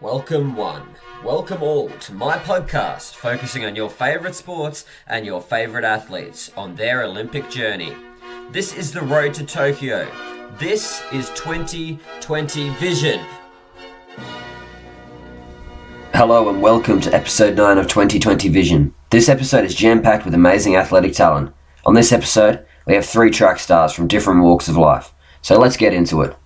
Welcome one, welcome all to my podcast focusing on your favourite sports and your favourite athletes on their Olympic journey. This is the road to Tokyo. This is 2020 Vision. Hello and welcome to episode 9 of 2020 Vision. This episode is jam-packed with amazing athletic talent. On this episode, we have 3 track stars from different walks of life. So let's get into it.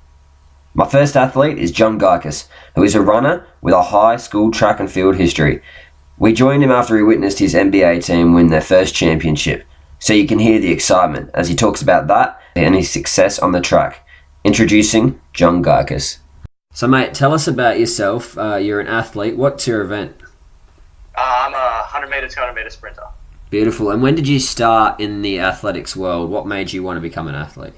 My first athlete is Gikas, who is a runner with a high school track and field history. We joined him after he witnessed his NBA team win their first championship, so you can hear the excitement as he talks about that and his success on the track. Introducing Gikas. So mate, tell us about yourself. You're an athlete. What's your event? I'm a 100 metre, 200 metre sprinter. Beautiful. And when did you start in the athletics world? What made you want to become an athlete?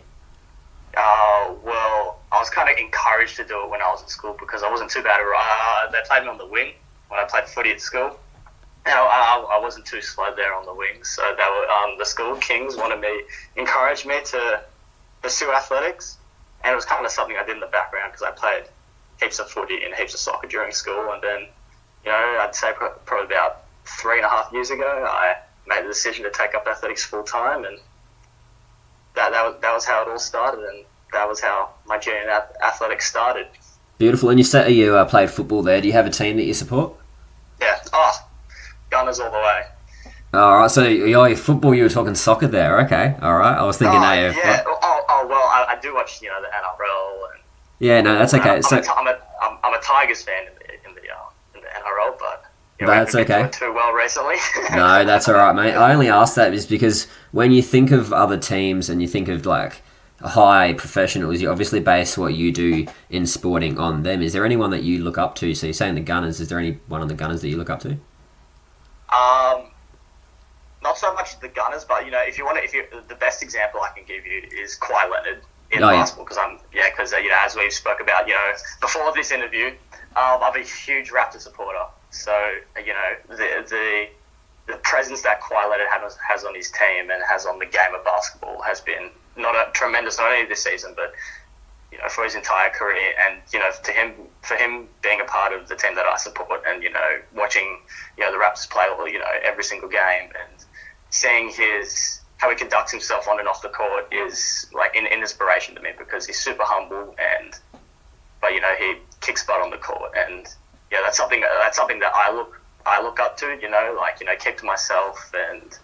Well, I was kind of encouraged to do it when I was at school because I wasn't too bad at running. They played me on the wing when I played footy at school. And I wasn't too slow there on the wing. So they were, the school kings encouraged me to pursue athletics. And it was kind of something I did in the background because I played heaps of footy and heaps of soccer during school. And then, I'd say probably about 3.5 years ago, I made the decision to take up athletics full time. And that was how it all started. And that was how my journey in athletics started. Beautiful. And you said you played football there. Do you have a team that you support? Yeah. Gunners all the way. All right. So you're football. You were talking soccer there. Okay. All right. I was thinking AF. Yeah. Well, I do watch the NRL. And, yeah. No, that's okay. I'm a Tigers fan in the NRL, but that's okay. Doing too well recently. No, that's all right, mate. I only asked that is because when you think of other teams and you think of like high professionals, you obviously base what you do in sporting on them. Is there anyone that you look up to? So you're saying the Gunners. Is there any one of the Gunners that you look up to? Not so much the Gunners, but the best example I can give you is Kawhi Leonard in basketball because as we spoke about before this interview, I'm a huge Raptor supporter. So the presence that Kawhi Leonard has on his team and has on the game of basketball has been not tremendous, not only this season, but for his entire career. And for him being a part of the team that I support, and watching the Raptors play every single game and seeing how he conducts himself on and off the court is like an inspiration to me because he's super humble but he kicks butt on the court, and that's something that I look up to. Keep to myself and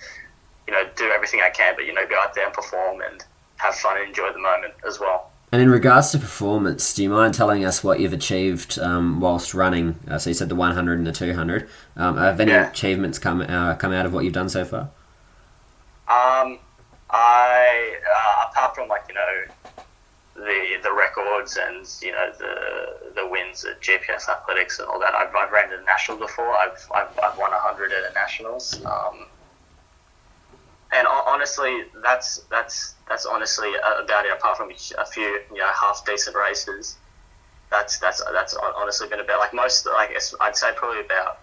do everything I can, but go out there and perform and have fun and enjoy the moment as well. And in regards to performance, do you mind telling us what you've achieved whilst running? So you said the 100 and the 200. Have any achievements come out of what you've done so far? Apart from the records and the wins at GPS Athletics and all that, I've ran the national before. I've won 100 at the nationals. And honestly, that's honestly about it. Apart from a few half decent races, that's honestly been about I'd say probably about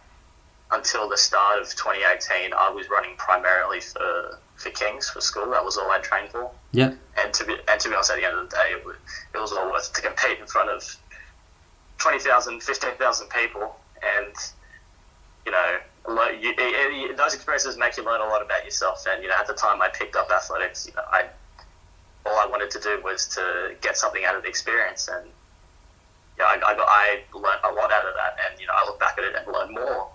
until the start of 2018, I was running primarily for Kings for school. That was all I trained for. Yeah. And to be honest, at the end of the day, it was all worth it to compete in front of 20,000, 15,000 people, and those experiences make you learn a lot about yourself. And at the time I picked up athletics, all I wanted to do was to get something out of the experience, and I learned a lot out of that. And I look back at it and learn more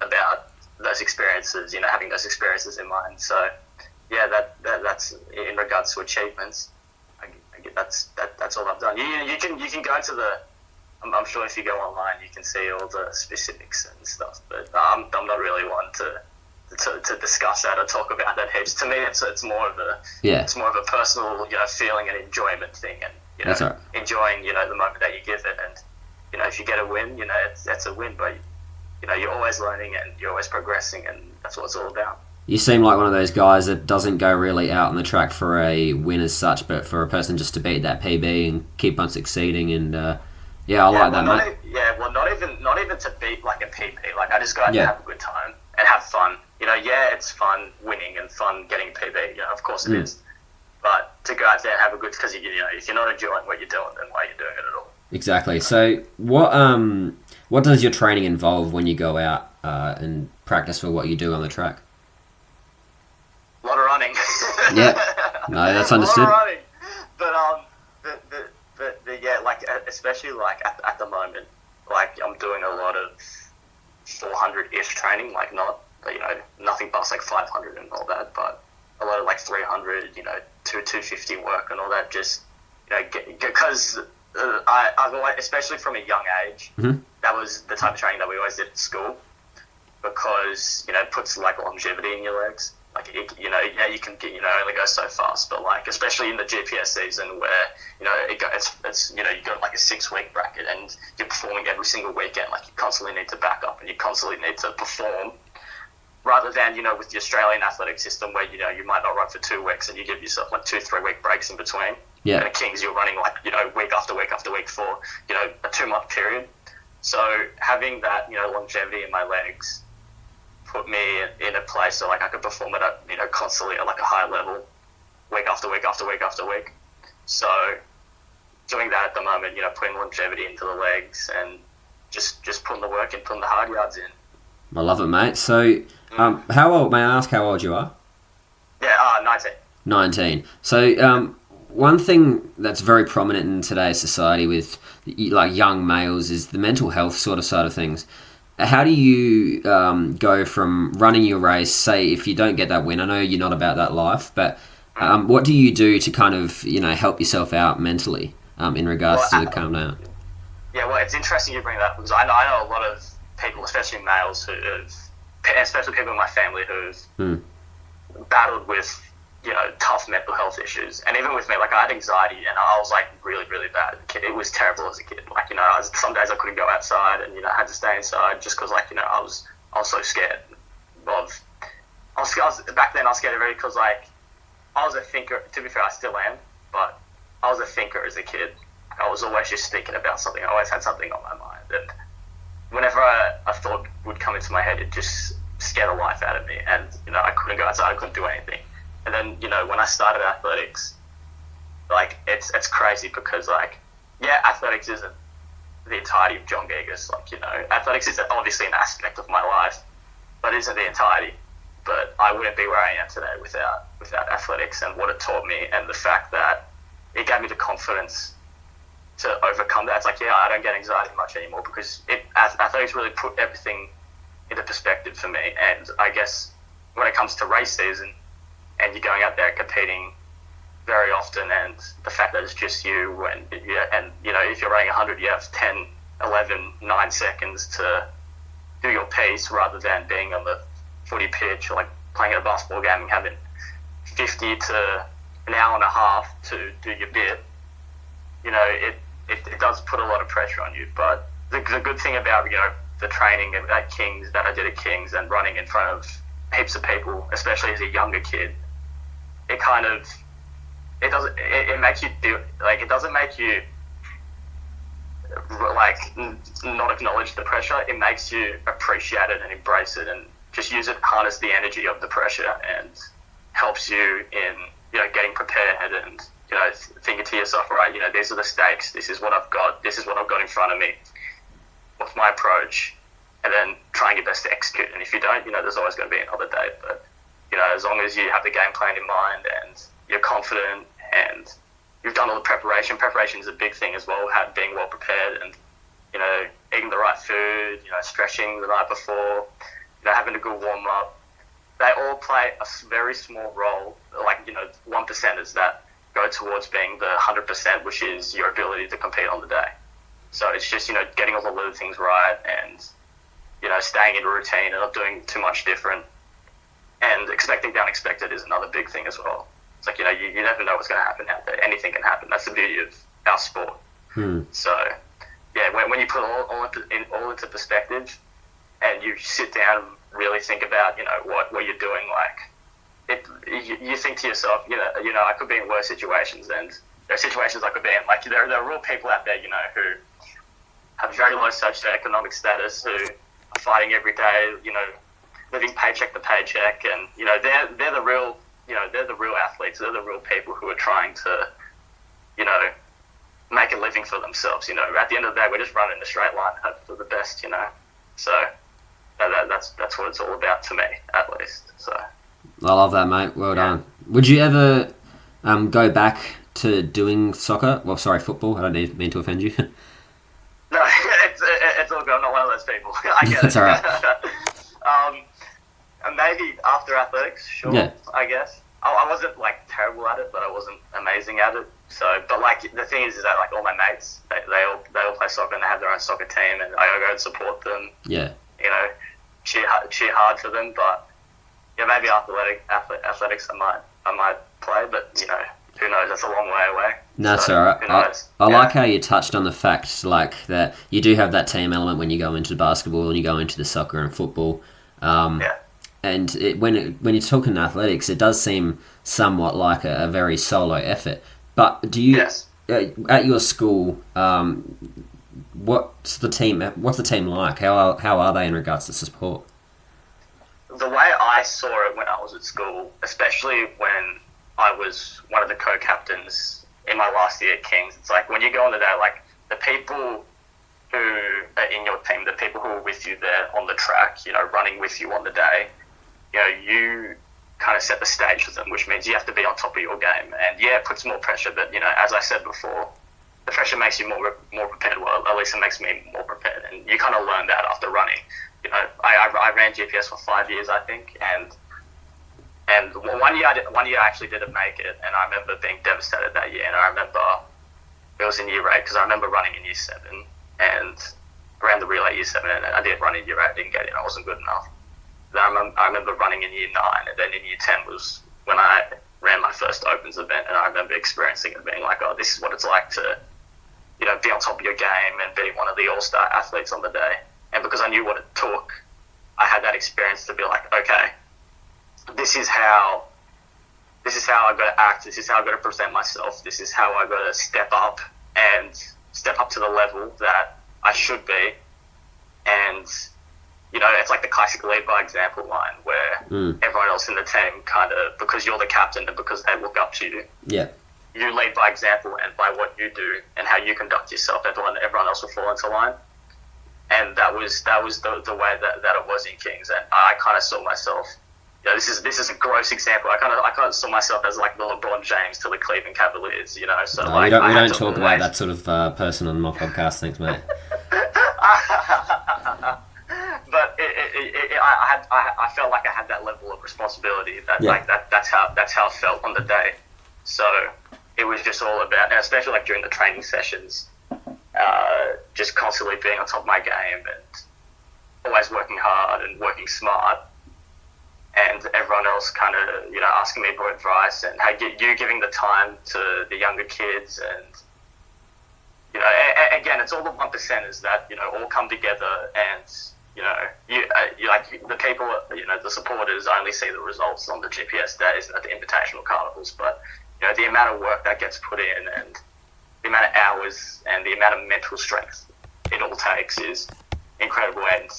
about those experiences. Having those experiences in mind. So that's in regards to achievements. That's all I've done. You can go to the. I'm sure if you go online, you can see all the specifics and stuff. But I'm not really one to discuss that or talk about that heaps. To me, it's more of a personal feeling and enjoyment thing, and that's right. Enjoying the moment that you give it. And if you get a win, that's a win. But you're always learning and you're always progressing, and that's what it's all about. You seem like one of those guys that doesn't go really out on the track for a win as such, but for a person just to beat that PB and keep on succeeding. And like that, mate. Not even to beat like a PB. Like I just go out there and have a good time and have fun. It's fun winning and fun getting a PB. Of course it is. But to go out there and have a good, because if you're not enjoying what you're doing, then why are you doing it at all? Exactly. So what What does your training involve when you go out and practice for what you do on the track? A lot of running. Yeah, no, that's understood. A lot of running, but yeah, like especially like at the moment, like I'm doing a lot of 400-ish training, like not, nothing past like 500 and all that, but a lot of like 300, 250 work and all that, just, because I've always, especially from a young age, that was the type of training that we always did at school, because, it puts like longevity in your legs. Like, you can get, only go so fast, but like, especially in the GPS season where, it's you got like a 6-week bracket and you're performing every single weekend, like you constantly need to back up and you constantly need to perform, rather than, with the Australian athletic system where, you might not run for 2 weeks and you give yourself like 2-3 week breaks in between. Yeah. And at Kings, you're running like, week after week after week for, a 2-month period. So having that, longevity in my legs put me in a place so like I could perform it at, constantly at like a high level, week after week after week after week. So doing that at the moment, putting longevity into the legs and just putting the work in, putting the hard yards in. I love it, mate. So, how old? May I ask how old you are? Yeah, 19. 19. So, one thing that's very prominent in today's society with like young males is the mental health sort of side of things. How do you go from running your race, say if you don't get that win? I know you're not about that life, but what do you do to kind of, help yourself out mentally in regards to calm down? Yeah, well, it's interesting you bring that up because I know a lot of people, especially males, especially people in my family who've battled with, tough mental health issues. And even with me, like I had anxiety and I was like really, really bad as a kid. It was terrible as a kid. Like, some days I couldn't go outside and, I had to stay inside just because, like, I was so scared of, back then I was scared of it because, like, I was a thinker. To be fair, I still am, but I was a thinker as a kid. I was always just thinking about something. I always had something on my mind. And whenever a thought would come into my head, it just scared the life out of me. And, I couldn't go outside. I couldn't do anything. And then, when I started athletics, like, it's crazy because, like, yeah, athletics isn't the entirety of John Gikas. Like, athletics is obviously an aspect of my life, but it isn't the entirety. But I wouldn't be where I am today without athletics and what it taught me and the fact that it gave me the confidence to overcome that. It's like, yeah, I don't get anxiety much anymore because athletics really put everything into perspective for me. And I guess when it comes to race season, and you're going out there competing very often, and the fact that it's just you, and if you're running 100, you have 10, 11, 9 seconds to do your piece rather than being on the footy pitch or like playing at a basketball game and having 50 to an hour and a half to do your bit. It does put a lot of pressure on you. But the good thing about, the training at Kings that I did at Kings and running in front of heaps of people, especially as a younger kid, it makes you do, like, it doesn't make you like not acknowledge the pressure. It makes you appreciate it and embrace it and just use it, harness the energy of the pressure, and helps you in, getting prepared and, thinking to yourself, right, these are the stakes, this is what I've got in front of me, what's my approach, and then trying your best to execute. And if you don't, there's always going to be another day. But, as long as you have the game plan in mind and you're confident and you've done all the preparation is a big thing as well, being well prepared and, eating the right food, stretching the night before, having a good warm-up. They all play a very small role, like, 1%ers that go towards being the 100%, which is your ability to compete on the day. So it's just, getting all the little things right and, staying in a routine and not doing too much different. And expecting the unexpected is another big thing as well. It's like, you never know what's going to happen out there. Anything can happen. That's the beauty of our sport. So, yeah, when you put all into perspective and you sit down and really think about, what you're doing, like, you think to yourself, I could be in worse situations, and there are situations I could be in. Like, there are real people out there, who have very low socioeconomic status, who are fighting every day, living paycheck to paycheck, and they're the real, they're the real athletes. They're the real people who are trying to, make a living for themselves. You know, at the end of the day, we're just running a straight line, hope for the best. You know, so that's what it's all about to me, at least. So I love that, mate. Well done. Would you ever go back to doing soccer? Well, sorry, football. I don't mean to offend you. No, it's all good. I'm not one of those people. I get That's it. all right. And maybe after athletics, sure. Yeah. I guess I wasn't like terrible at it, but I wasn't amazing at it. So, but like the thing is that like all my mates, they all play soccer and they have their own soccer team, and I go and support them. Yeah. You know, cheer hard for them. But yeah, maybe athletics, I might play, but you know, who knows? That's a long way away. That's so, all right. Who knows? I like how you touched on the fact like that you do have that team element when you go into basketball and you go into the soccer and football. Yeah. And when you're talking athletics, it does seem somewhat like a very solo effort. But do you, Yes. At your school, what's the team like? How are they in regards to support? The way I saw it when I was at school, especially when I was one of the co-captains in my last year at Kings, it's like when you go on the day, like the people who are in your team, the people who are with you there on the track, you know, running with you on the day, you know, you kind of set the stage for them, which means you have to be on top of your game. And yeah, it puts more pressure, but you know, as I said before, the pressure makes you more prepared. Well, at least it makes me more prepared, and you kind of learn that after running. You know, I ran GPS for 5 years, I think, and one year I actually didn't make it, and I remember being devastated that year. And I remember it was in year 8 because I remember running in year 7 and ran the relay year 7, and I did run in year 8, didn't get it, I wasn't good enough. Then I remember running in year 9, and then in year 10 was when I ran my first Opens event, and I remember experiencing it, being like, oh, this is what it's like to, you know, be on top of your game and be one of the all-star athletes on the day. And because I knew what it took, I had that experience to be like, okay, this is how I've got to act, this is how I've got to present myself, this is how I've got to step up to the level that I should be. And you know, it's like the classic lead by example line where everyone else in the team kind of, because you're the captain and because they look up to you, you lead by example and by what you do and how you conduct yourself. Everyone else will fall into line. And that was the way that it was in Kings. And I kind of saw myself, you know, this is a gross example. I kind of saw myself as like the LeBron James to the Cleveland Cavaliers, you know. So no, like, we don't talk about that sort of person on my podcast. Thanks, mate. But I felt like I had that level of responsibility. That's how it felt on the day. So it was just all about, especially like during the training sessions, just constantly being on top of my game and always working hard and working smart. And everyone else kind of, you know, asking me for advice and you giving the time to the younger kids. And, you know, again, it's all the 1%ers that, you know, all come together and, you know, you like the people, you know, the supporters only see the results on the GPS days and at the invitational carnivals. But, you know, the amount of work that gets put in and the amount of hours and the amount of mental strength it all takes is incredible. And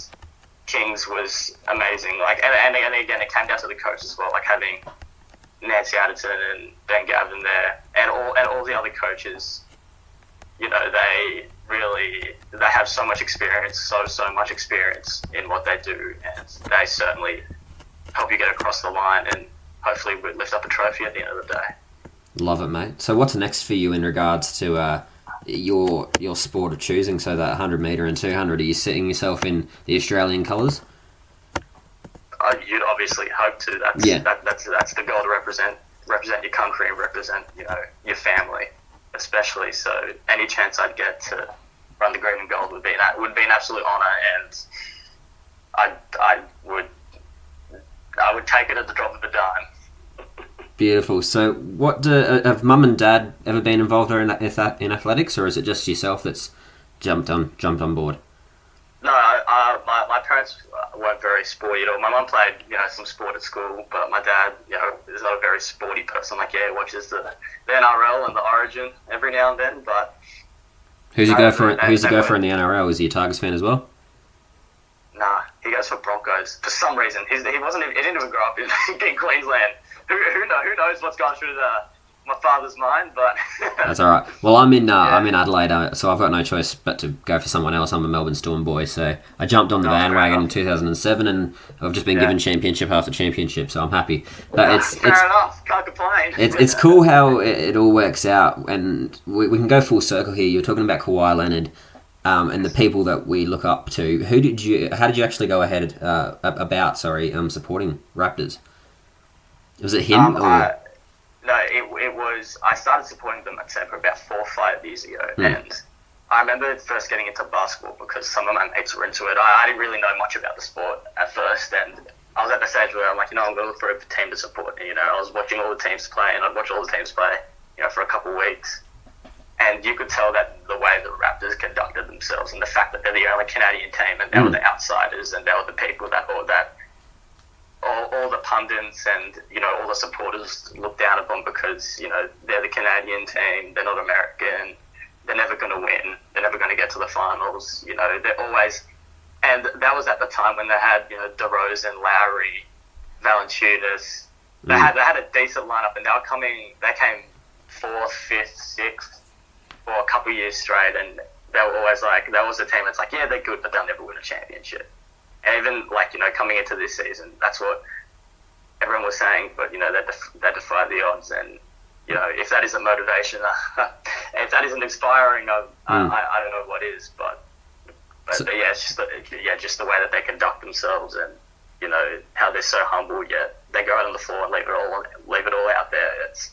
Kings was amazing. Like, and again, it came down to the coach as well, like having Nancy Addison and Ben Gavin there and all the other coaches. You know, they have so much experience, so much experience in what they do, and they certainly help you get across the line and hopefully we lift up a trophy at the end of the day. Love it, mate. So what's next for you in regards to your sport of choosing? So that 100 metre and 200, are you setting yourself in the Australian colours? You'd obviously hope to. That's the goal, to represent your country and represent, you know, your family, especially. So any chance I'd get to run the green and gold would be an absolute honour, and I would take it at the drop of a dime. Beautiful. So, have Mum and Dad ever been involved in athletics, or is it just yourself that's jumped on board? No, my parents weren't very sporty at all. My mum played, you know, some sport at school, but my dad, you know, is not a very sporty person. Like, yeah, he watches the NRL and the Origin every now and then. But who's he go for in the NRL? Is he a Tigers fan as well? Nah, he goes for Broncos for some reason. He didn't even grow up in Queensland. Who knows what's gone through my father's mind, but That's all right. Well, I'm in Adelaide, so I've got no choice but to go for someone else. I'm a Melbourne Storm boy, so I jumped on the bandwagon in 2007, and I've just been given championship after championship, so I'm happy. But fair enough. Can't complain. It's cool how it all works out, and we can go full circle here. You're talking about Kawhi Leonard, and the people that we look up to. How did you actually go ahead supporting Raptors? Was it him or? No, it was. I started supporting them, I'd say, for about 4 or 5 years ago, and I remember first getting into basketball because some of my mates were into it. I didn't really know much about the sport at first, and I was at the stage where I'm like, I'm going to look for a team to support. I was watching all the teams play, and I'd watch all the teams play, for a couple of weeks, and you could tell that the way the Raptors conducted themselves, and the fact that they're the only Canadian team, and they were the outsiders, and they were the people that all the pundits and all the supporters look down upon because they're the Canadian team, they're not American, they're never going to win, they're never going to get to the finals. They're always, and that was at the time when they had DeRozan, Lowry, Valanciunas. They had a decent lineup, and they came 4th, 5th, 6th for a couple of years straight, and they were always like, that was a team that's like, yeah, they're good, but they'll never win a championship. And even coming into this season, that's what everyone was saying. But they defied the odds, and if that isn't motivation, if that isn't inspiring, I don't know what is. But yeah, it's just the way that they conduct themselves, and how they're so humble, yet they go out on the floor and leave it all out there. It's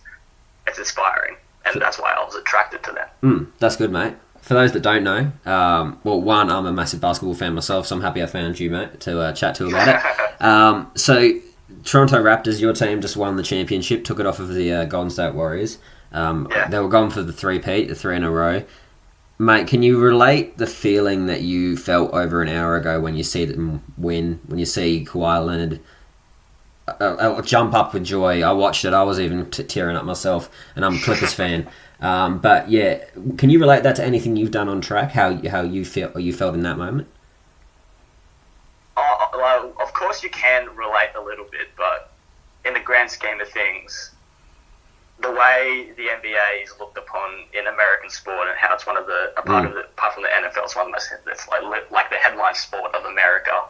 inspiring, and that's why I was attracted to them. That's good, mate. For those that don't know, one, I'm a massive basketball fan myself, so I'm happy I found you, mate, to chat to about it. So, Toronto Raptors, your team just won the championship, took it off of the Golden State Warriors. They were gone for the 3-peat, the 3 in a row. Mate, can you relate the feeling that you felt over an hour ago when you see them win, when you see Kawhi Leonard jump up with joy? I watched it, I was even tearing up myself, and I'm a Clippers fan. But yeah, can you relate that to anything you've done on track? How you felt in that moment? Well, of course you can relate a little bit, but in the grand scheme of things, the way the NBA is looked upon in American sport, and how it's one of the apart from the NFL, it's one of the most, it's like the headline sport of America.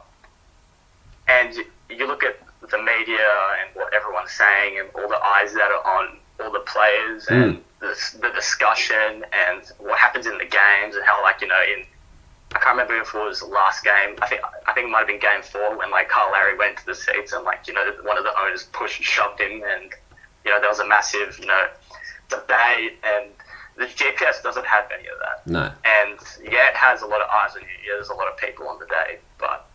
And you look at the media and what everyone's saying, and all the eyes that are on all the players and the discussion and what happens in the games, and how I can't remember if it was the last game. I think it might have been game 4 when Kyle Lowry went to the seats and one of the owners pushed and shoved him, and there was a massive debate, and the GPS doesn't have any of that. No. And yeah, it has a lot of eyes on you. Yeah, there's a lot of people on the day, but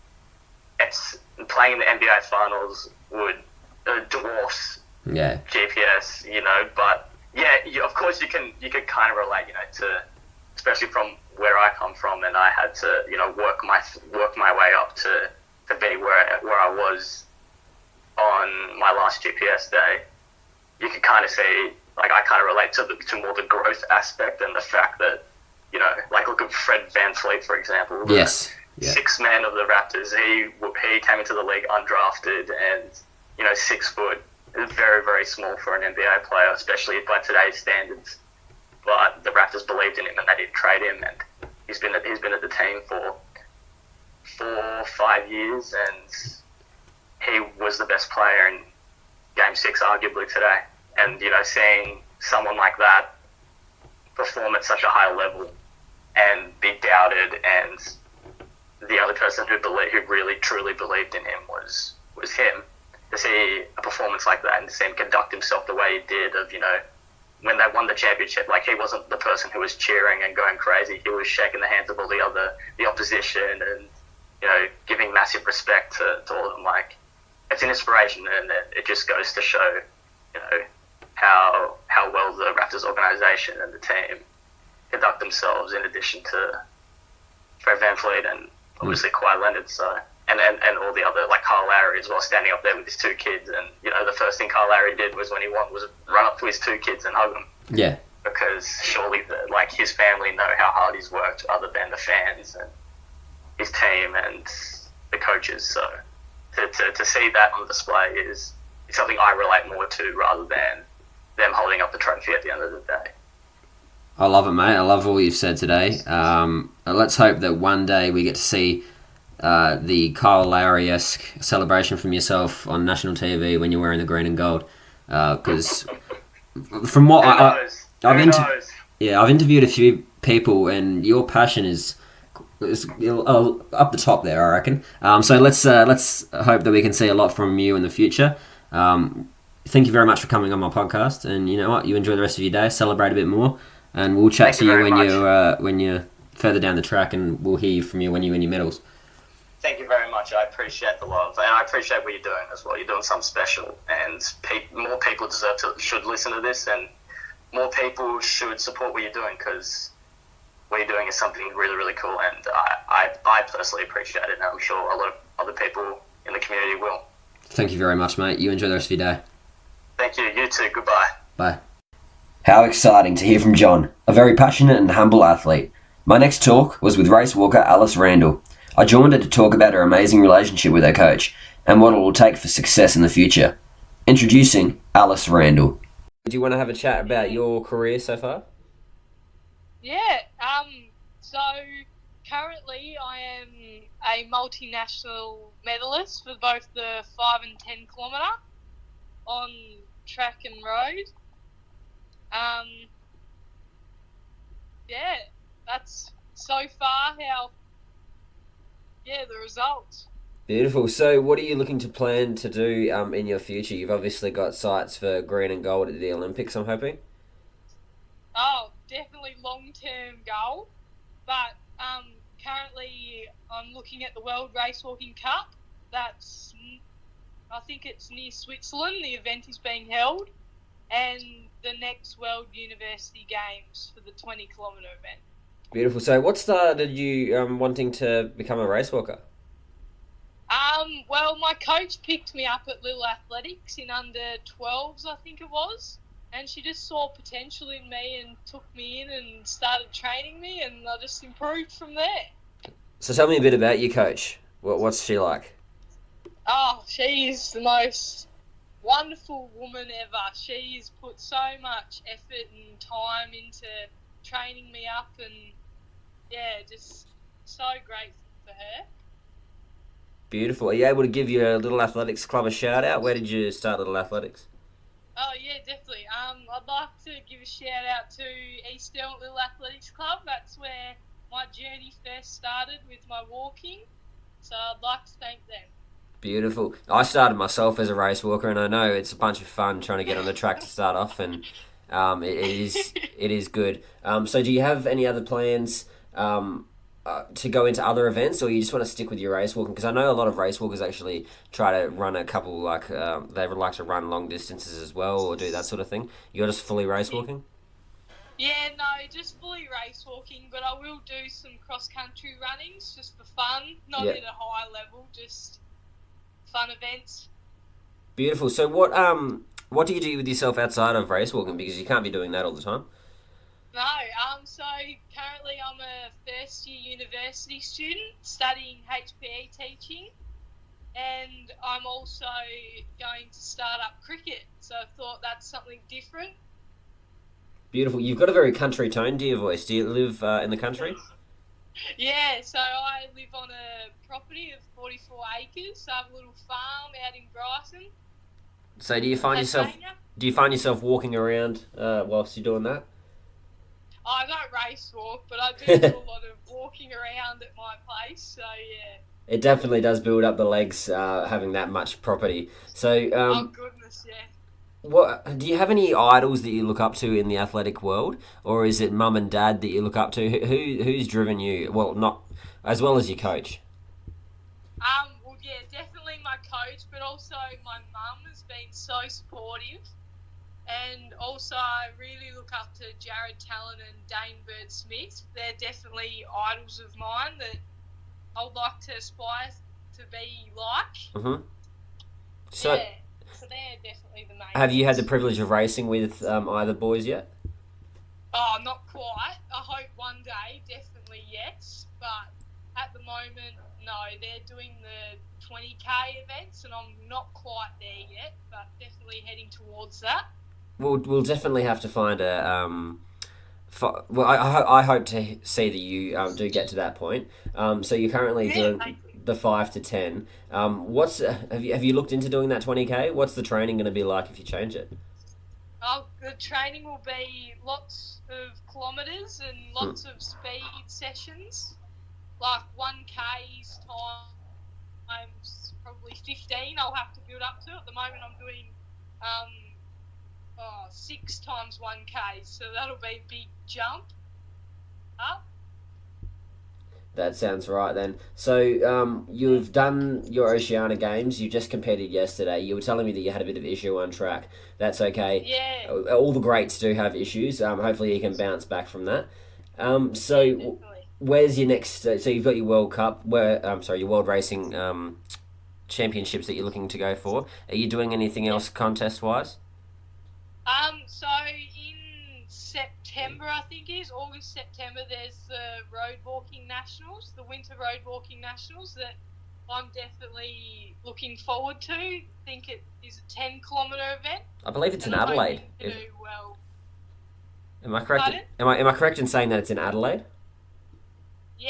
it's playing in the NBA finals would dwarfs GPS, but yeah, of course you can kind of relate, to, especially from where I come from, and I had to, work my way up to be where I was on my last GPS day. You can kind of see, I kind of relate to more the growth aspect, and the fact that, look at Fred VanVleet, for example. Yes. Yeah. 6th man of the Raptors. He came into the league undrafted, and 6 foot. Very, very small for an NBA player, especially by today's standards. But the Raptors believed in him, and they didn't trade him, and he's been at the team for 4 or 5 years, and he was the best player in Game 6, arguably, today. And seeing someone like that perform at such a high level and be doubted, and the other person who really truly believed in him was him. To see a performance like that, and to see him conduct himself the way he did, of when they won the championship, he wasn't the person who was cheering and going crazy. He was shaking the hands of all the opposition, and giving massive respect to all of them. It's an inspiration, and it just goes to show how well the Raptors organization and the team conduct themselves, in addition to Fred VanVleet and obviously Kawhi Leonard. So. And all the other, Kyle Lowry as well, standing up there with his 2 kids. And, the first thing Kyle Lowry did was, when he won, was run up to his 2 kids and hug them. Yeah. Because surely, his family know how hard he's worked, other than the fans and his team and the coaches. So to see that on display is something I relate more to, rather than them holding up the trophy at the end of the day. I love it, mate. I love all you've said today. Let's hope that one day we get to see the Kyle Lowry-esque celebration from yourself on national TV when you're wearing the green and gold. Because from what I've interviewed a few people, and your passion is up the top there, I reckon. So let's hope that we can see a lot from you in the future. Thank you very much for coming on my podcast, and you know what? You enjoy the rest of your day, celebrate a bit more, and we'll chat to you when you're further down the track, and we'll hear from you when you win your medals. Thank you very much. I appreciate the love, and I appreciate what you're doing as well. You're doing something special, and more people should listen to this, and more people should support what you're doing, because what you're doing is something really, really cool, and I personally appreciate it, and I'm sure a lot of other people in the community will. Thank you very much, mate. You enjoy the rest of your day. Thank you. You too. Goodbye. Bye. How exciting to hear from John, a very passionate and humble athlete. My next talk was with race walker Alice Randall. I joined her to talk about her amazing relationship with her coach and what it will take for success in the future. Introducing Alice Randall. Do you want to have a chat about your career so far? Yeah, so currently I am a multinational medalist for both the 5 and 10 kilometre on track and road. Yeah, that's so far the results. Beautiful. So what are you looking to plan to do in your future? You've obviously got sights for green and gold at the Olympics, I'm hoping. Oh, definitely long-term goal. But currently I'm looking at the World Racewalking Cup. I think it's near Switzerland. The event is being held. And the next World University Games for the 20 kilometre event. Beautiful. So what started you wanting to become a race walker? Well, my coach picked me up at Little Athletics in under 12s, I think it was. And she just saw potential in me and took me in and started training me, and I just improved from there. So tell me a bit about your coach. What's she like? Oh, she's the most wonderful woman ever. She's put so much effort and time into training me up, and just so grateful for her. Beautiful. Are you able to give your Little Athletics club a shout out? Where did you start Little Athletics? Oh yeah, definitely. I'd like to give a shout out to East Elm Little Athletics Club. That's where my journey first started with my walking. So I'd like to thank them. Beautiful. I started myself as a race walker, and I know it's a bunch of fun trying to get on the track to start off, and it is good. So do you have any other plans to go into other events, or you just want to stick with your race walking? Because I know a lot of race walkers actually try to run a couple, they would like to run long distances as well, or do that sort of thing. You're just fully race walking? Yeah, no, just fully race walking, but I will do some cross-country runnings just for fun, not at a high level, just fun events. Beautiful. So what do you do with yourself outside of race walking? Because you can't be doing that all the time. No, so currently I'm a first-year university student studying HPE teaching, and I'm also going to start up cricket, so I thought that's something different. Beautiful. You've got a very country tone to your voice. Do you live in the country? Yeah, so I live on a property of 44 acres, so I have a little farm out in Brighton. So do you find yourself walking around whilst you're doing that? I don't race walk, but I do a lot of walking around at my place, so yeah. It definitely does build up the legs having that much property. So oh goodness, yeah. What do you have any idols that you look up to in the athletic world, or is it mum and dad that you look up to? Who's driven you? Well, not as well as your coach. Well, yeah, definitely my coach, but also my mum has been so supportive, and also I really look up to Jared Talon and Dane Bird Smith. They're definitely idols of mine that I would like to aspire to be like. Mm-hmm. So they're definitely the main. Have you had the privilege of racing with either boys yet? Oh, not quite. I hope one day, definitely yes. But at the moment, no. They're doing the 20k events, and I'm not quite there yet, but definitely heading towards that. we'll definitely have to find a well, I hope to see that you do get to that point. So you're currently doing the 5 to 10. What's have you looked into doing that 20k? What's the training going to be like if you change it? Oh, the training will be lots of kilometres and lots of speed sessions, like 1k's times probably 15. I'll have to build up to. At the moment, I'm doing 6 times 1k, so that'll be a big jump up. That sounds right then. So you've done your Oceania Games. You just competed yesterday. You were telling me that you had a bit of issue on track. That's okay. Yeah. All the greats do have issues. Hopefully you can bounce back from that. So Yeah, where's your next? So you've got your World Cup. Your World Racing Championships that you're looking to go for. Are you doing anything else contest wise? So in September, I think it is August, September, there's the road walking nationals, the winter road walking nationals that I'm definitely looking forward to. I think it is a 10-kilometre event. I believe it's in I'm Adelaide. hoping to do well. Am I correct? Pardon? Am I correct in saying that it's in Adelaide? Yeah.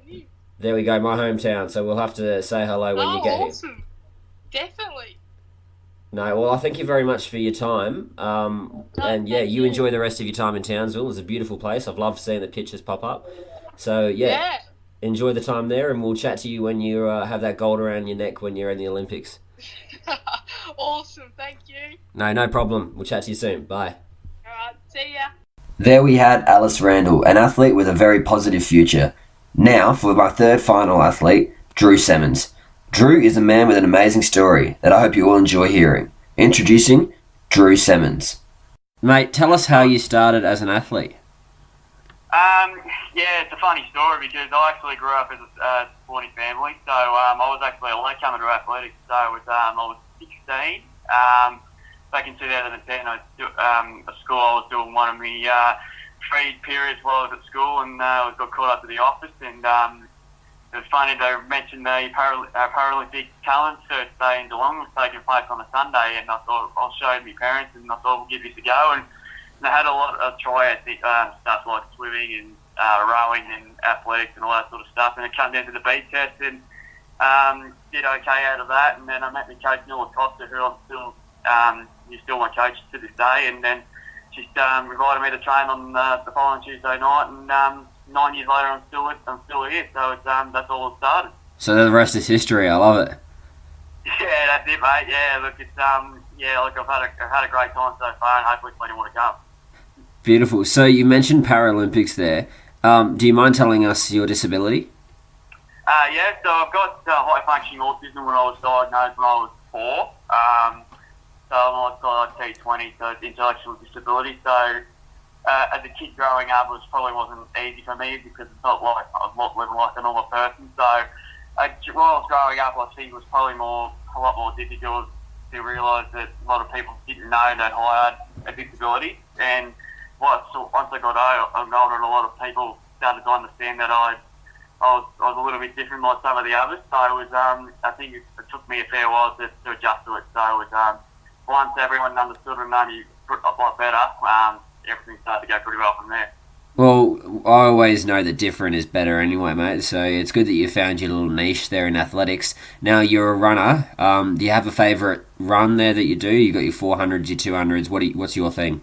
New. There we go, my hometown. So we'll have to say hello when you get awesome. Here. Definitely. No, well, I thank you very much for your time. And yeah, you enjoy the rest of your time in Townsville. It's a beautiful place. I've loved seeing the pictures pop up. So yeah, enjoy the time there, and we'll chat to you when you have that gold around your neck when you're in the Olympics. Awesome, thank you. No problem. We'll chat to you soon. Bye. All right, see ya. There we had Alice Randall, an athlete with a very positive future. Now for my third final athlete, Drew Semmens. Drew is a man with an amazing story that I hope you all enjoy hearing. Introducing Drew Semmens. Mate, tell us how you started as an athlete. Yeah, it's a funny story because I actually grew up as a sporting family. So I was actually a latecomer to athletics. So I was 16. Back in 2010, I was doing one of my free periods while I was at school, and I got called up to the office, and it was funny, they mentioned the Paralympic talent search day in Geelong was taking place on a Sunday, and I thought I'll show my parents, and I thought we'll give this a go. And they had a lot of tryouts, stuff like swimming and rowing and athletics and all that sort of stuff. And it came down to the bead test, and did okay out of that. And then I met my coach, Neil Costa, who he's still my coach to this day. And then she invited me to train on the following Tuesday night, and 9 years later, I'm still here. So it's, that's all it started. So the rest is history. I love it. Yeah, that's it, mate. Yeah, look, it's I've had a great time so far, and hopefully plenty more to come. Beautiful. So you mentioned Paralympics there. Do you mind telling us your disability? Yeah, so I've got high functioning autism when I was diagnosed when I was 4. So I'm like T20, so it's intellectual disability. So as a kid growing up, it probably wasn't easy for me because it's not like I was not living like a normal person. So while I was growing up, I think it was probably a lot more difficult to realise that a lot of people didn't know that I had a disability. And once I got older, and a lot of people started to understand that I was a little bit different like some of the others. So it was, I think it took me a fair while to adjust to it. So it was, once everyone understood and knew me a lot better, everything started to go pretty well from there. Well, I always know that different is better anyway, mate. So it's good that you found your little niche there in athletics. Now, you're a runner. Do you have a favourite run there that you do? You got your 400s, your 200s. What's your thing?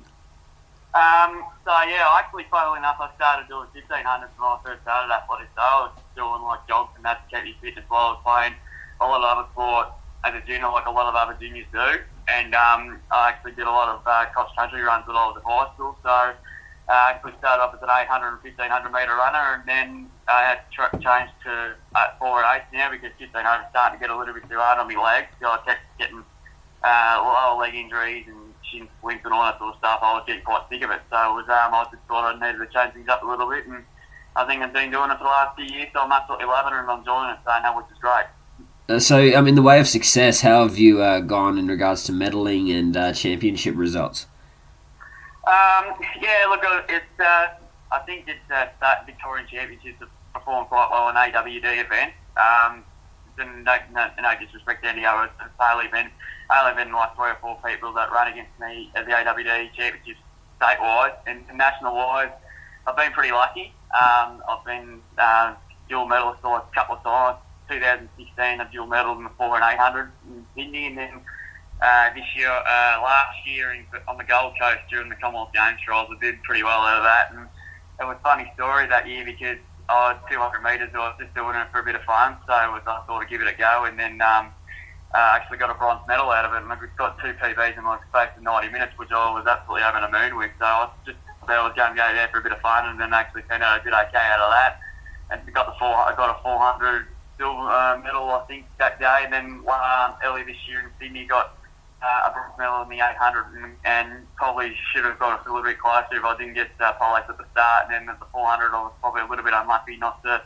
So yeah, actually, funnily enough, I started doing 1500s when I first started athletics. So I was doing like jogs and that to keep me fit as well as playing a lot of other sport as a junior, like a lot of other juniors do. And I actually did a lot of cross-country runs when I was at high school. So I actually started off as an 800 and 1500 metre runner, and then I had changed to 4 and 8 now because 1500 is starting to get a little bit too hard on my legs. So I kept getting lower leg injuries and shin splints and all that sort of stuff. I was getting quite sick of it. So it was, I just thought I needed to change things up a little bit, and I think I've been doing it for the last few years, so I'm absolutely loving it and I'm enjoying it, so now, which is great. So, in the way of success, how have you gone in regards to medalling and championship results? Yeah, look, it's I think it's that Victorian Championships have performed quite well in AWD event. and no disrespect to any others, I live in like 3 or 4 people that run against me at the AWD Championships statewide and national-wise. I've been pretty lucky. I've been dual medalist like a couple of times. 2016, I dual medaled in the 4 and 800 in Sydney, and then last year on the Gold Coast during the Commonwealth Games trials, I did pretty well out of that. And it was a funny story that year because I was 200 metres, I was just doing it for a bit of fun, so I thought I'd give it a go, and then actually got a bronze medal out of it, and I got 2 PBs in like space of 90 minutes, which I was absolutely over the moon with. So I was going to go there for a bit of fun, and then actually turned out I did okay out of that, and I got a 400 silver medal, I think, that day, and then early this year in Sydney got a bronze medal in the 800, and probably should have got a little bit closer if I didn't get poleaxe at the start, and then at the 400 I was probably a little bit unlucky not to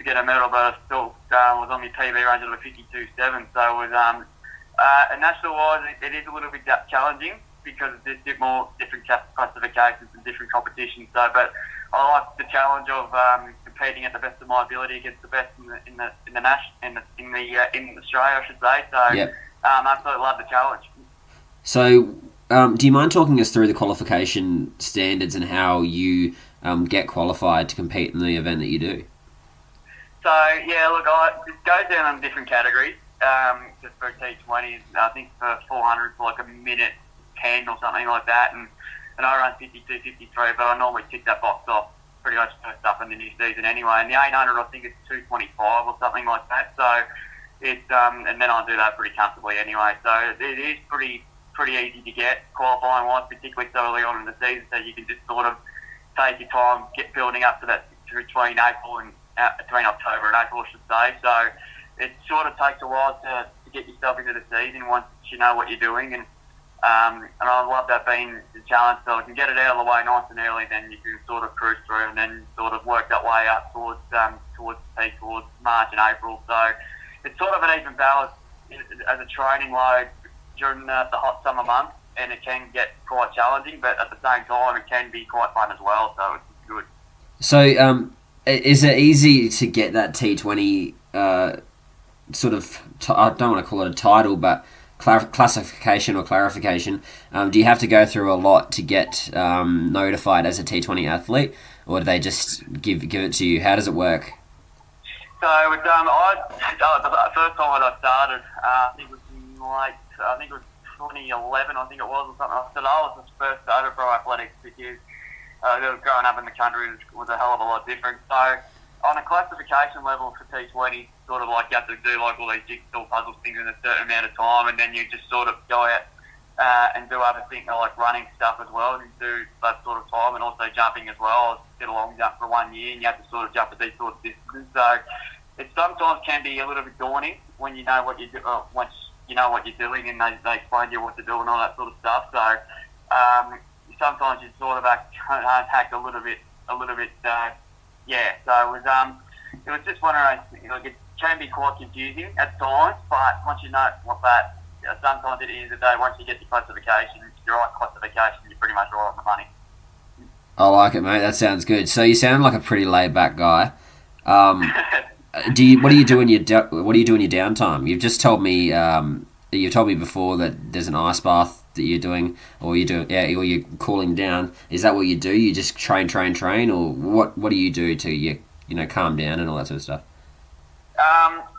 get a medal, but I still was on my PB range of a 52.7, so it was, and national-wise it is a little bit challenging because there's different classifications and different competitions, so, but I like the challenge of competing at the best of my ability against the best in Australia, I should say, so yep. Absolutely love the challenge. So, do you mind talking us through the qualification standards and how you get qualified to compete in the event that you do? So, yeah, look, it goes down in different categories. Just for T20, I think for 400 it's like a minute 10 or something like that, and I run 52, 53, but I normally tick that box off pretty much first up in the new season anyway. And the 800, I think it's 2:25 or something like that, so it's, and then I do that pretty comfortably anyway, so it is pretty easy to get qualifying-wise, particularly so early on in the season, so you can just sort of take your time, get building up to that between October and April, I should say. So it sort of takes a while to get yourself into the season once you know what you're doing, and I love that being the challenge, so you can get it out of the way nice and early, then you can sort of cruise through and then sort of work that way up towards March and April. So it's sort of an even balance as a training load during the hot summer months, and it can get quite challenging, but at the same time it can be quite fun as well, so it's good. So is it easy to get that T20 sort of, I don't want to call it a title, but classification or clarification? Do you have to go through a lot to get notified as a T20 athlete, or do they just give it to you? How does it work? So the first time that I started, I think it was 2011, I think it was, or something. So I was the first starter pro athletics because growing up in the country was a hell of a lot different. So on a classification level for T20, sort of like you have to do like all these jigsaw puzzle things in a certain amount of time, and then you just sort of go out and do other things like running stuff as well, and do that sort of time, and also jumping as well. I did a long jump for 1 year, and you have to sort of jump at these sort of distances. So it sometimes can be a little bit daunting when you know what you do, once you know what you're doing, and they explain to you what to do and all that sort of stuff. So sometimes you sort of hack a little bit. Yeah. So it was just one of those things. Like, it can be quite confusing at times, but once you know what that, sometimes at the end of the day, once you get your classification, your right classification, you're pretty much right on the money. I like it, mate. That sounds good. So you sound like a pretty laid back guy. What do you do in your downtime? You've just told me before that there's an ice bath that you're doing, or you're cooling down. Is that what you do? You just train, or what do you do to calm down and all that sort of stuff?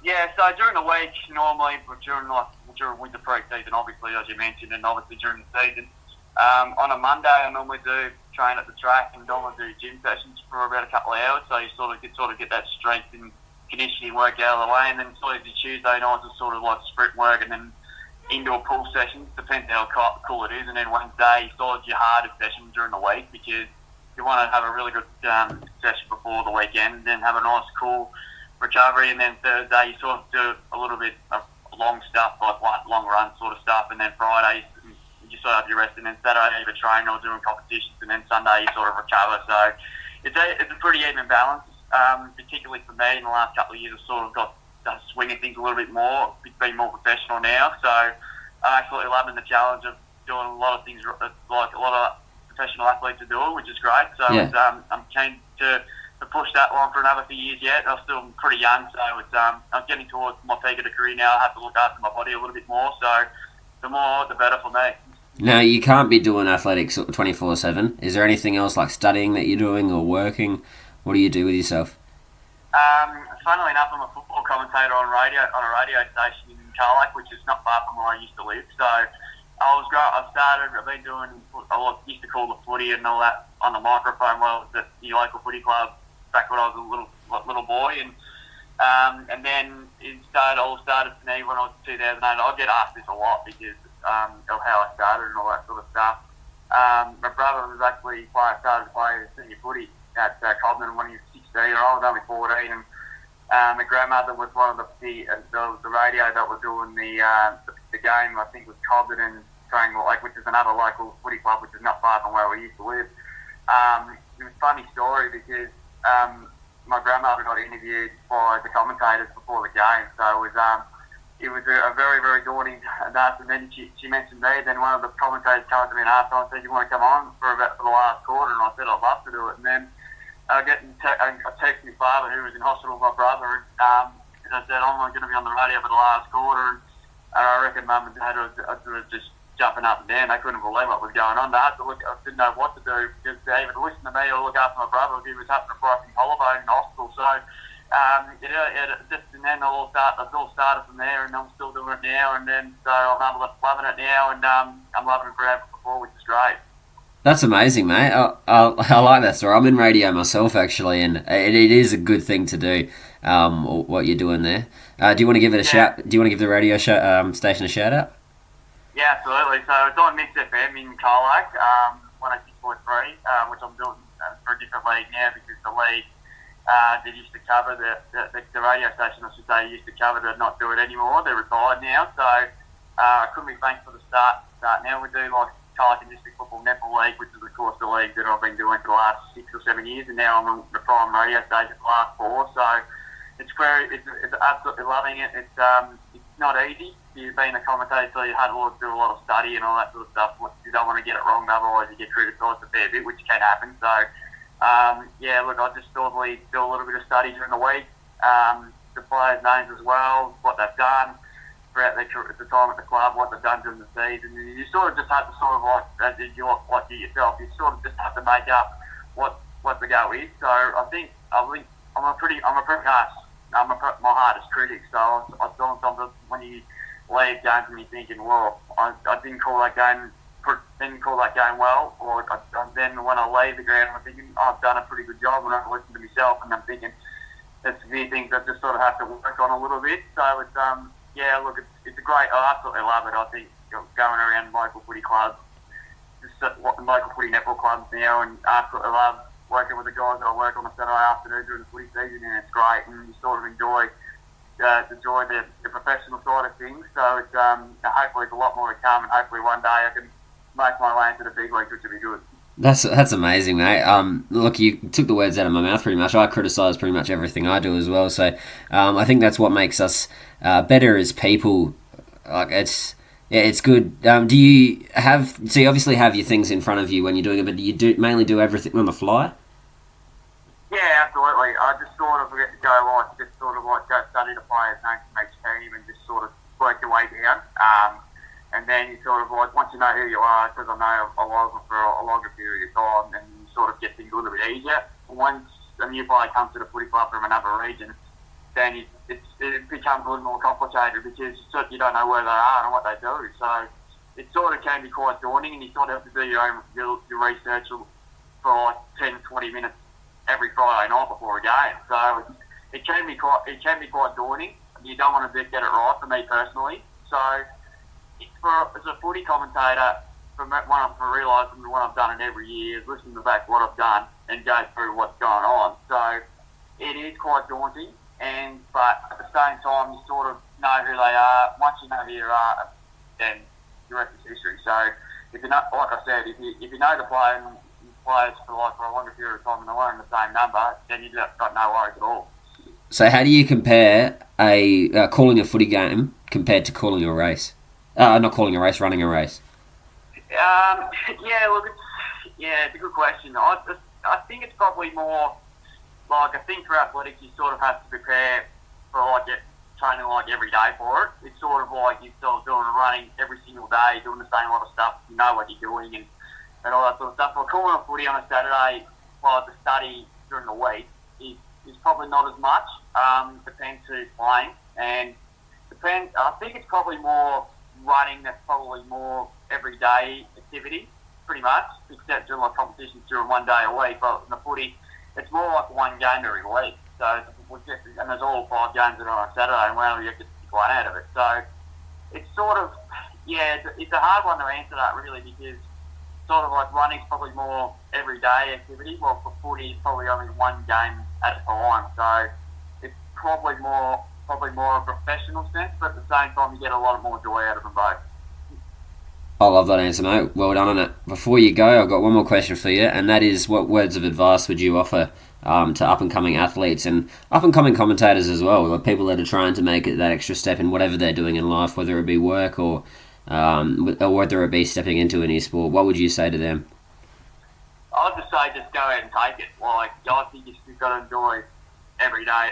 Yeah, so during the week, normally during winter pre-season, obviously, as you mentioned, and obviously during the season, on a Monday I normally do train at the track and normally do gym sessions for about a couple of hours, so you sort of get that strength and conditioning work out of the way, and then sort of the Tuesday nights is sort of like sprint work, and then indoor pool sessions, depends how cool it is, and then Wednesday sort of your hardest session during the week, because you want to have a really good session before the weekend, and then have a nice cool recovery, and then Thursday you sort of do a little bit of long stuff, like long run sort of stuff, and then Friday you sort of have your rest, and then Saturday you either train or doing competitions, and then Sunday you sort of recover. So it's a pretty even balance, particularly for me in the last couple of years. I've sort of got swinging things a little bit more, being more professional now, so I'm absolutely loving the challenge of doing a lot of things like a lot of professional athletes are doing, which is great. So yeah. I'm keen to push that one for another few years yet. I'm still pretty young, so it's I'm getting towards my peak of the career now. I have to look after my body a little bit more, so the more, the better for me. Now, you can't be doing athletics 24/7. Is there anything else like studying that you're doing or working? What do you do with yourself? Funnily enough, I'm a football commentator on a radio station in Carlac, which is not far from where I used to live. So I've been doing, I used to call the footy and all that on the microphone while I was at the local footy club back when I was a little boy, and then all started for me when I was 2008. I get asked this a lot because of how I started and all that sort of stuff. My brother was actually started to play senior footy at Cobden when he was 16, and I was only 14. And my grandmother was one of the radio that was doing the game. I think it was Cobden and Triangle Lake, which is another local footy club, which is not far from where we used to live. It was a funny story because my grandmother got interviewed by the commentators before the game, so it was a very, very daunting task. And then she mentioned me. Then one of the commentators came up to me and asked, "I said, you want to come on for the last quarter?" And I said, "I'd love to do it." And then I texted my father, who was in hospital with my brother, and I said, "I'm going to be on the radio for the last quarter." And I reckon Mum and Dad were just jumping up and down. They couldn't believe what was going on. They had to look. I didn't know what to do because they either listen to me or look after my brother if he was having a broken collarbone in hospital. So and then it all started from there, and I'm still doing it now. And then so I'm loving it now, and I'm loving it forever before, which is great. That's amazing, mate. I like that story. I'm in radio myself, actually, and it is a good thing to do. What you're doing there. Do you want to give it a shout? Do you want to give the radio station a shout out? Yeah, absolutely. So it's on Mix FM in Carlac, 106.3, which I'm doing for a different league now because the league that used to cover the radio station, I should say, used to cover to not do it anymore. They're retired now, so I couldn't be thankful for the start now. We do like Carlac and District Football Netball League, which is of course the league that I've been doing for the last 6 or 7 years, and now I'm on the prime radio station for the last 4. So it's absolutely loving it. It's not easy. You've been a commentator, so you had to do a lot of study and all that sort of stuff. You don't want to get it wrong, otherwise you get criticised a fair bit, which can happen. So look, I just thought we do a little bit of study during the week, the players' names as well, what they've done throughout the time at the club, what they've done during the season. And you sort of just have to like you yourself, you sort of just have to make up what the go is. So I think I'm a pretty harsh. My hardest critic. So I thought sometimes when you leave games and you're thinking, well, I didn't call that game well, or then when I leave the ground, I'm thinking, I've done a pretty good job, and I listen to myself, and I'm thinking there's a few things I just sort of have to work on a little bit. So it's it's a great. I absolutely love it. I think going around local footy clubs, local footy netball clubs now, and I absolutely love working with the guys that I work on a Saturday afternoon during the footy season, and it's great, and you sort of enjoy the professional side of things. So it's hopefully there's a lot more to come, and hopefully one day I can make my way into the big leagues, which would be good. That's amazing, mate. Look, you took the words out of my mouth pretty much. I criticise pretty much everything I do as well. So I think that's what makes us better as people. Like it's good. Do you have? So you obviously have your things in front of you when you're doing it, but do you mainly do everything on the fly? Yeah, absolutely. I just sort of go study the players' names from each team and just sort of work your way down. And then you sort of once you know who you are, because I know I was for a longer period of time, and you sort of get things a little bit easier. Once a new player comes to the footy club from another region, then it becomes a little more complicated because you don't know where they are and what they do. So it sort of can be quite daunting, and you sort of have to do your research for like 10, 20 minutes every Friday night before a game. So it can be quite daunting. You don't want to get it right, for me personally. So as a footy commentator, from realising what I've done it every year, is listen to back what I've done and go through what's going on. So it is quite daunting, but at the same time, you sort of know who they are. Once you know who you are, then the rest is history. So if you know, like I said, if you know the player and players for a longer period of time and they're wearing the same number, then you've got no worries at all. So how do you compare calling a footy game compared to calling a race? Not calling a race, running a race. It's a good question. I think it's probably more like I think for athletics, you sort of have to prepare for training like every day for it. It's sort of like you're still doing running every single day, doing the same lot of stuff. You know what you're doing and all that sort of stuff. But calling a footy on a Saturday, while the study during the week is probably not as much. Depends who's playing, and depends. I think it's probably more running. That's probably more everyday activity, pretty much, except during like competitions during one day a week. But in the footy, it's more like one game every week. So and there's all 5 games that are on a Saturday, and we only get to pick one out of it. So it's sort of it's a hard one to answer that really, because sort of like running's probably more everyday activity, while for footy it's probably only one game at a time. So it's probably more a professional sense, but at the same time you get a lot more joy out of them both. I love that answer, mate. Well done on it. Before you go, I've got one more question for you, and that is, what words of advice would you offer to up-and-coming athletes and up-and-coming commentators as well, like people that are trying to make it that extra step in whatever they're doing in life, whether it be work or whether it be stepping into a new sport? What would you say to them? I'd just say just go out and take it. Like, I think you've got to enjoy every day,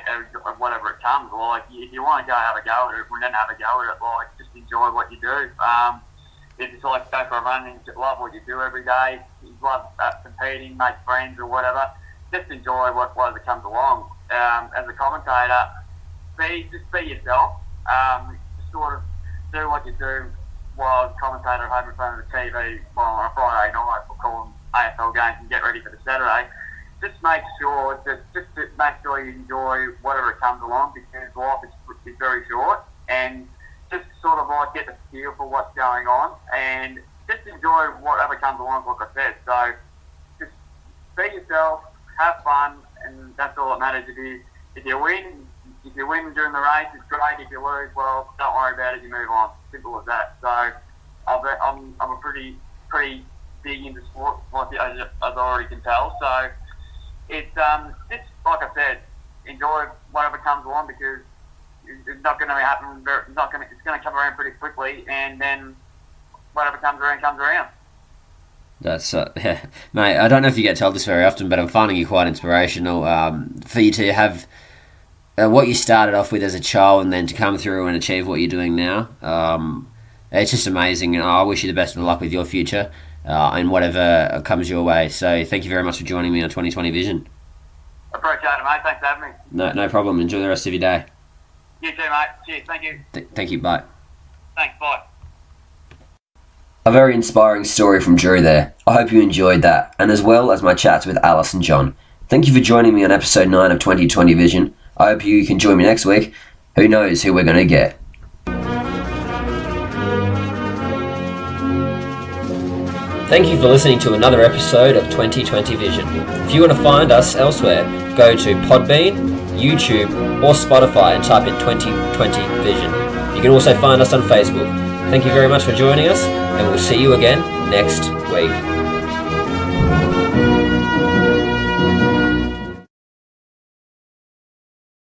whatever it comes. Like, if you want to go have a go at it, then have a go at it. Like, just enjoy what you do. If it's like go for a run and you love what you do every day, you love competing, make friends or whatever, just enjoy whatever comes along. As a commentator, just be yourself. Just sort of do what you do while the commentator at home in front of the TV on a Friday night for calling AFL games and get ready for the Saturday. Just make sure you enjoy whatever comes along, because life is very short, and just sort of like get the feel for what's going on and just enjoy whatever comes along, like I said. So just be yourself, have fun, and that's all that matters. If you win during the race, it's great. If you lose, well, don't worry about it, you move on. Simple as that. So I'm a pretty big into sport, as I already can tell. So it's just like I said, enjoy whatever comes along, because it's not going to happen. It's going to come around pretty quickly, and then whatever comes around comes around. That's mate. I don't know if you get told this very often, but I'm finding you quite inspirational. For you to have what you started off with as a child, and then to come through and achieve what you're doing now. It's just amazing, and I wish you the best of luck with your future and whatever comes your way. So thank you very much for joining me on 2020 Vision. Appreciate it, mate. Thanks for having me. No problem. Enjoy the rest of your day. You too, mate. Cheers. Thank you. Thank you. Bye. Thanks. Bye. A very inspiring story from Drew there. I hope you enjoyed that, and as well as my chats with Alice and John. Thank you for joining me on episode 9 of 2020 Vision. I hope you can join me next week. Who knows who we're going to get. Thank you for listening to another episode of 2020 Vision. If you want to find us elsewhere, go to Podbean, YouTube or Spotify and type in 2020 Vision. You can also find us on Facebook. Thank you very much for joining us, and we'll see you again next week.